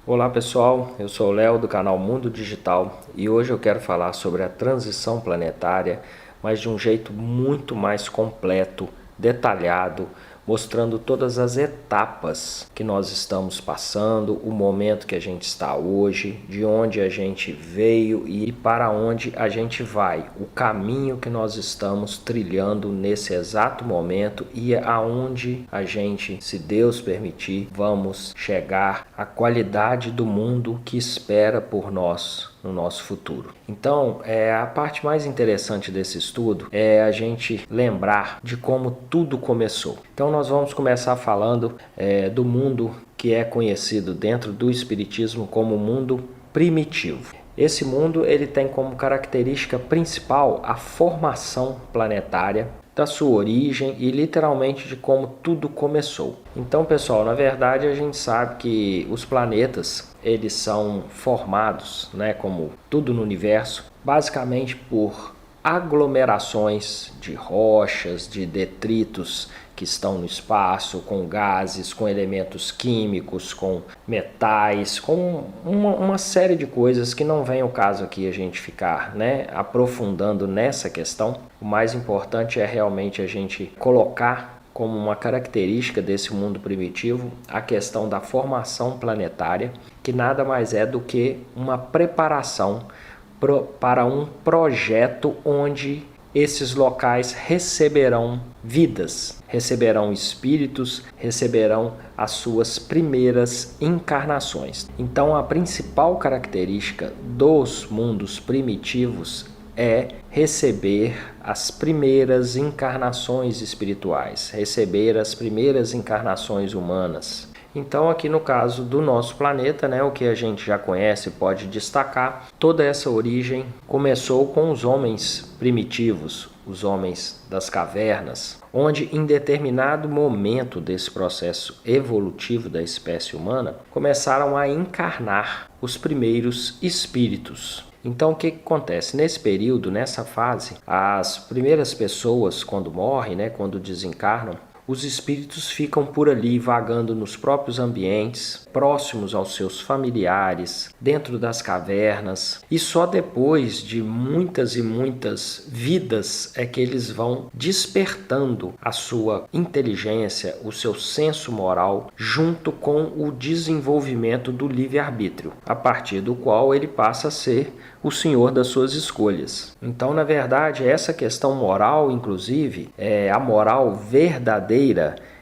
Olá pessoal, eu sou o Léo do canal Mundo Digital e hoje eu quero falar sobre a transição planetária, mas de um jeito muito mais completo, detalhado, mostrando todas as etapas que nós estamos passando, o momento que a gente está hoje, de onde a gente veio e para onde a gente vai, o caminho que nós estamos trilhando nesse exato momento e aonde a gente, se Deus permitir, vamos chegar à qualidade do mundo que espera por nós no nosso futuro. Então, a parte mais interessante desse estudo é a gente lembrar de como tudo começou. Então, nós vamos começar falando do mundo que é conhecido dentro do Espiritismo como o mundo primitivo. Esse mundo ele tem como característica principal a formação planetária, da sua origem e literalmente de como tudo começou. Então, pessoal, na verdade a gente sabe que os planetas eles são formados, como tudo no universo, basicamente por aglomerações de rochas, de detritos que estão no espaço, com gases, com elementos químicos, com metais, com uma série de coisas que não vem ao caso aqui a gente ficar aprofundando nessa questão. O mais importante é realmente a gente colocar como uma característica desse mundo primitivo a questão da formação planetária, que nada mais é do que uma preparação para um projeto onde esses locais receberão vidas, receberão espíritos, receberão as suas primeiras encarnações. Então, a principal característica dos mundos primitivos é receber as primeiras encarnações espirituais, receber as primeiras encarnações humanas. Então, aqui no caso do nosso planeta, o que a gente já conhece pode destacar, toda essa origem começou com os homens primitivos, os homens das cavernas, onde em determinado momento desse processo evolutivo da espécie humana, começaram a encarnar os primeiros espíritos. Então, o que acontece? Nesse período, nessa fase, as primeiras pessoas, quando morrem, quando desencarnam, os espíritos ficam por ali vagando nos próprios ambientes, próximos aos seus familiares, dentro das cavernas, e só depois de muitas e muitas vidas é que eles vão despertando a sua inteligência, o seu senso moral, junto com o desenvolvimento do livre-arbítrio, a partir do qual ele passa a ser o senhor das suas escolhas. Então, na verdade, essa questão moral, inclusive, a moral verdadeira,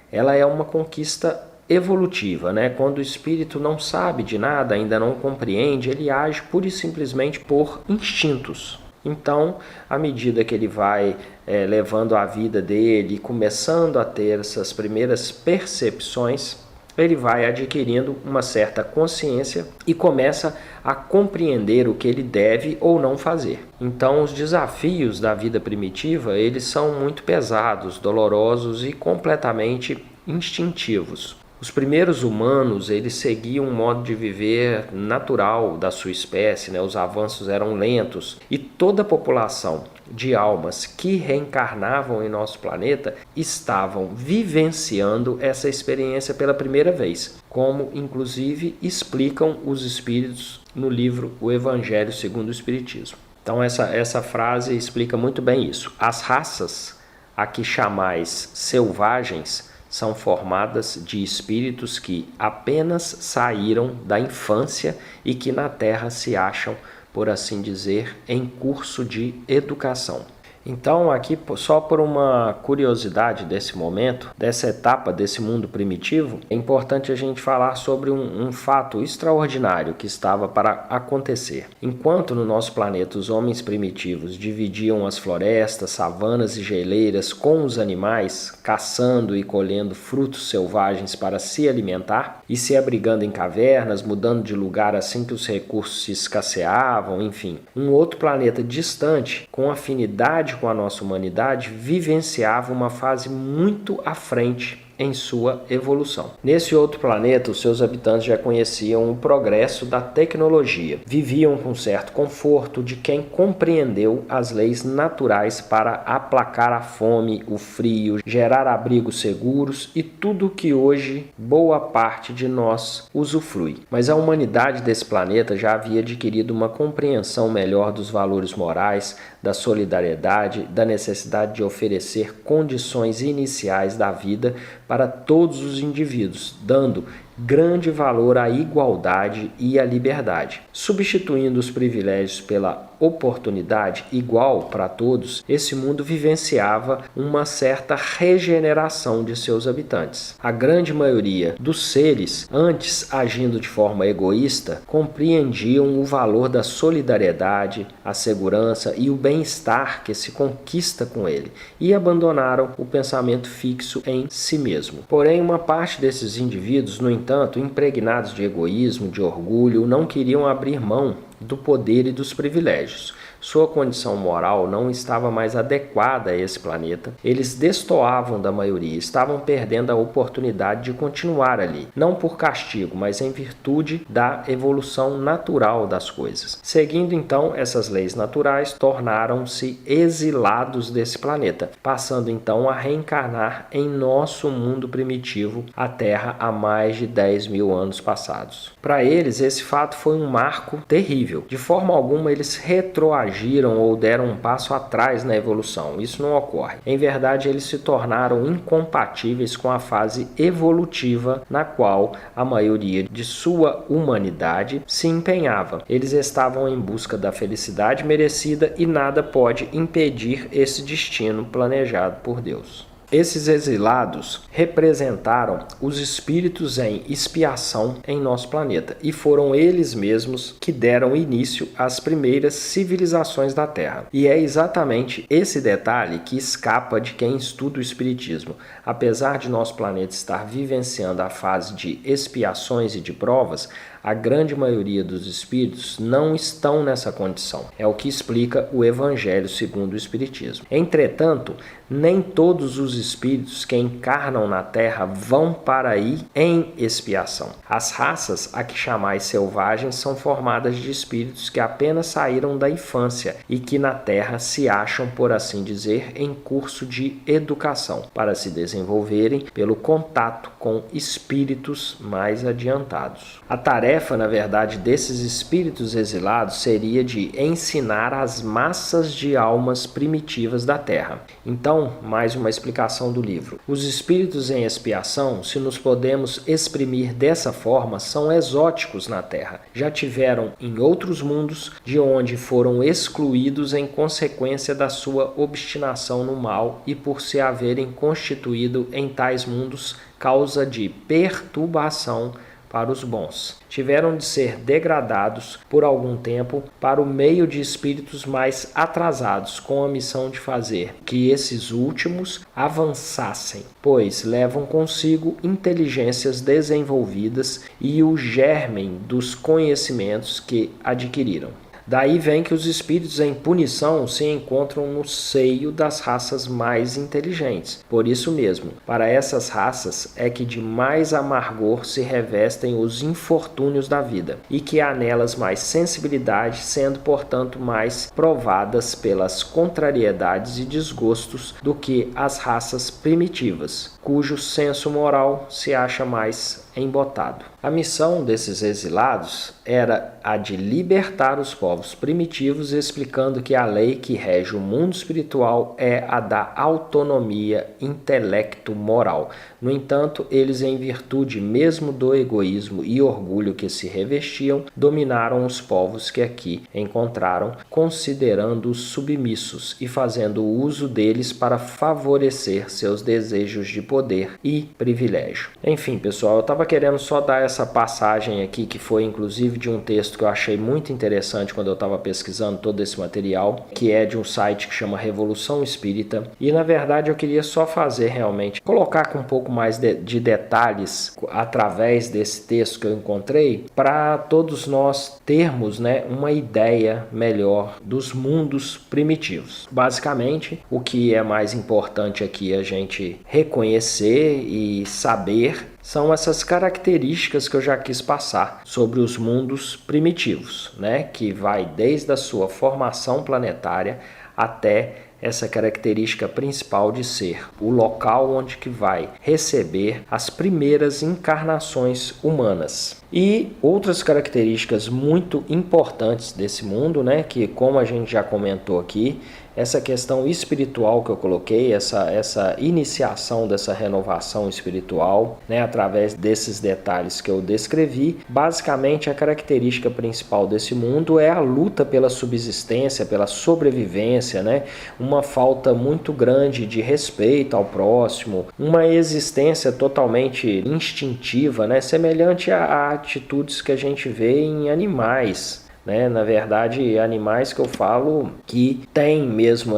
ela é uma conquista evolutiva, Quando o espírito não sabe de nada, ainda não compreende, ele age pura e simplesmente por instintos. Então, à medida que ele vai levando a vida dele, começando a ter essas primeiras percepções, ele vai adquirindo uma certa consciência e começa a compreender o que ele deve ou não fazer. Então, os desafios da vida primitiva, eles são muito pesados, dolorosos e completamente instintivos. Os primeiros humanos, eles seguiam um modo de viver natural da sua espécie, Os avanços eram lentos e toda a população de almas que reencarnavam em nosso planeta estavam vivenciando essa experiência pela primeira vez, como inclusive explicam os espíritos no livro O Evangelho segundo o Espiritismo. Então essa frase explica muito bem isso. As raças a que chamais selvagens são formadas de espíritos que apenas saíram da infância e que na Terra se acham, por assim dizer, em curso de educação. Então, aqui, só por uma curiosidade desse momento, dessa etapa desse mundo primitivo, é importante a gente falar sobre um fato extraordinário que estava para acontecer. Enquanto no nosso planeta os homens primitivos dividiam as florestas, savanas e geleiras com os animais, caçando e colhendo frutos selvagens para se alimentar, e se abrigando em cavernas, mudando de lugar assim que os recursos se escasseavam, enfim, um outro planeta distante, com afinidade com a nossa humanidade, vivenciava uma fase muito à frente em sua evolução. Nesse outro planeta, os seus habitantes já conheciam o progresso da tecnologia, viviam com certo conforto de quem compreendeu as leis naturais para aplacar a fome, o frio, gerar abrigos seguros e tudo que hoje boa parte de nós usufrui. Mas a humanidade desse planeta já havia adquirido uma compreensão melhor dos valores morais, da solidariedade, da necessidade de oferecer condições iniciais da vida para todos os indivíduos, dando grande valor à igualdade e à liberdade. Substituindo os privilégios pela oportunidade igual para todos, esse mundo vivenciava uma certa regeneração de seus habitantes. A grande maioria dos seres, antes agindo de forma egoísta, compreendiam o valor da solidariedade, a segurança e o bem-estar que se conquista com ele, e abandonaram o pensamento fixo em si mesmo. Porém, uma parte desses indivíduos, no entanto, impregnados de egoísmo, de orgulho, não queriam abrir mão do poder e dos privilégios. Sua condição moral não estava mais adequada a esse planeta. Eles destoavam da maioria, estavam perdendo a oportunidade de continuar ali, não por castigo, mas em virtude da evolução natural das coisas. Seguindo então essas leis naturais, tornaram-se exilados desse planeta, passando então a reencarnar em nosso mundo primitivo, a Terra, há mais de 10.000 anos passados. Para eles, esse fato foi um marco terrível. De forma alguma, eles retroagiram ou deram um passo atrás na evolução. Isso não ocorre. Em verdade, eles se tornaram incompatíveis com a fase evolutiva na qual a maioria de sua humanidade se empenhava. Eles estavam em busca da felicidade merecida e nada pode impedir esse destino planejado por Deus. Esses exilados representaram os espíritos em expiação em nosso planeta e foram eles mesmos que deram início às primeiras civilizações da Terra. E é exatamente esse detalhe que escapa de quem estuda o Espiritismo. Apesar de nosso planeta estar vivenciando a fase de expiações e de provas, a grande maioria dos espíritos não estão nessa condição. É o que explica o Evangelho segundo o Espiritismo. Entretanto, nem todos os espíritos que encarnam na Terra vão para aí em expiação. As raças a que chamais selvagens são formadas de espíritos que apenas saíram da infância e que na Terra se acham, por assim dizer, em curso de educação, para se desenvolverem pelo contato com espíritos mais adiantados. A tarefa, na verdade, desses espíritos exilados seria de ensinar as massas de almas primitivas da Terra. Então, mais uma explicação do livro. Os espíritos em expiação, se nos podemos exprimir dessa forma, são exóticos na Terra. Já tiveram em outros mundos, de onde foram excluídos em consequência da sua obstinação no mal e por se haverem constituído em tais mundos causa de perturbação para os bons. Tiveram de ser degradados por algum tempo para o meio de espíritos mais atrasados, com a missão de fazer que esses últimos avançassem, pois levam consigo inteligências desenvolvidas e o germen dos conhecimentos que adquiriram. Daí vem que os espíritos em punição se encontram no seio das raças mais inteligentes. Por isso mesmo, para essas raças é que de mais amargor se revestem os infortúnios da vida, e que há nelas mais sensibilidade, sendo, portanto, mais provadas pelas contrariedades e desgostos do que as raças primitivas, cujo senso moral se acha mais embotado. A missão desses exilados era a de libertar os povos primitivos, explicando que a lei que rege o mundo espiritual é a da autonomia intelecto-moral. No entanto, eles, em virtude mesmo do egoísmo e orgulho que se revestiam, dominaram os povos que aqui encontraram, considerando-os submissos e fazendo uso deles para favorecer seus desejos de poder e privilégio. Enfim, pessoal, eu estava estava querendo só dar essa passagem aqui, que foi inclusive de um texto que eu achei muito interessante quando eu estava pesquisando todo esse material, que é de um site que chama Revolução Espírita. E na verdade eu queria só fazer realmente, colocar com um pouco mais de detalhes através desse texto que eu encontrei, para todos nós termos, né, uma ideia melhor dos mundos primitivos. Basicamente, o que é mais importante aqui a gente reconhecer e saber são essas características que eu já quis passar sobre os mundos primitivos, né? Que vai desde a sua formação planetária até essa característica principal de ser o local onde que vai receber as primeiras encarnações humanas. E outras características muito importantes desse mundo, né, que como a gente já comentou aqui, essa questão espiritual que eu coloquei, essa iniciação dessa renovação espiritual, né, através desses detalhes que eu descrevi. Basicamente, a característica principal desse mundo é a luta pela subsistência, pela sobrevivência, né, uma falta muito grande de respeito ao próximo, uma existência totalmente instintiva, né, semelhante a atitudes que a gente vê em animais. Na verdade, animais que eu falo que tem mesmo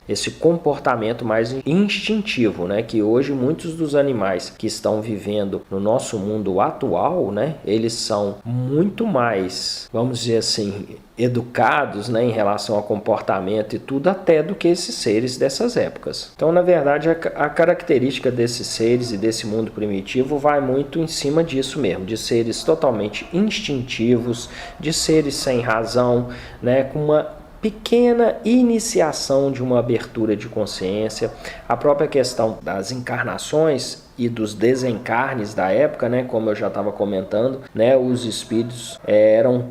esse comportamento mais instintivo, né? Que hoje muitos dos animais que estão vivendo no nosso mundo atual, né? Eles são muito mais, vamos dizer assim, educados, né, em relação ao comportamento e tudo, até do que esses seres dessas épocas. Então, na verdade, a característica desses seres e desse mundo primitivo vai muito em cima disso mesmo, de seres totalmente instintivos, de seres sem razão, né, com uma pequena iniciação de uma abertura de consciência. A própria questão das encarnações e dos desencarnes da época, né, como eu já estava comentando, né, os espíritos eram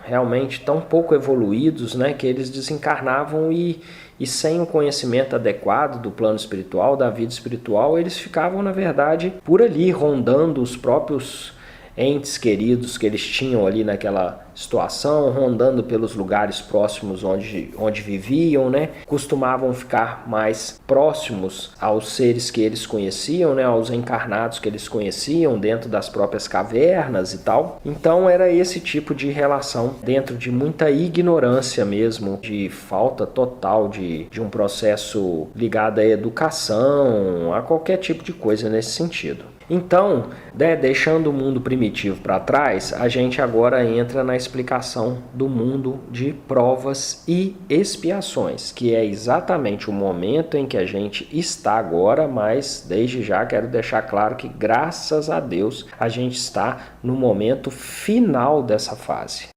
realmente tão pouco evoluídos, né, que eles desencarnavam e sem o conhecimento adequado do plano espiritual, da vida espiritual, eles ficavam, na verdade, por ali, rondando os próprios entes queridos que eles tinham ali naquela situação, rondando pelos lugares próximos onde viviam, né? Costumavam ficar mais próximos aos seres que eles conheciam, né? Aos encarnados que eles conheciam dentro das próprias cavernas e tal. Então era esse tipo de relação dentro de muita ignorância mesmo, de falta total de um processo ligado à educação, a qualquer tipo de coisa nesse sentido. Então, deixando o mundo primitivo para trás, a gente agora entra na explicação do mundo de provas e expiações, que é exatamente o momento em que a gente está agora, mas desde já quero deixar claro que, graças a Deus, a gente está no momento final dessa fase.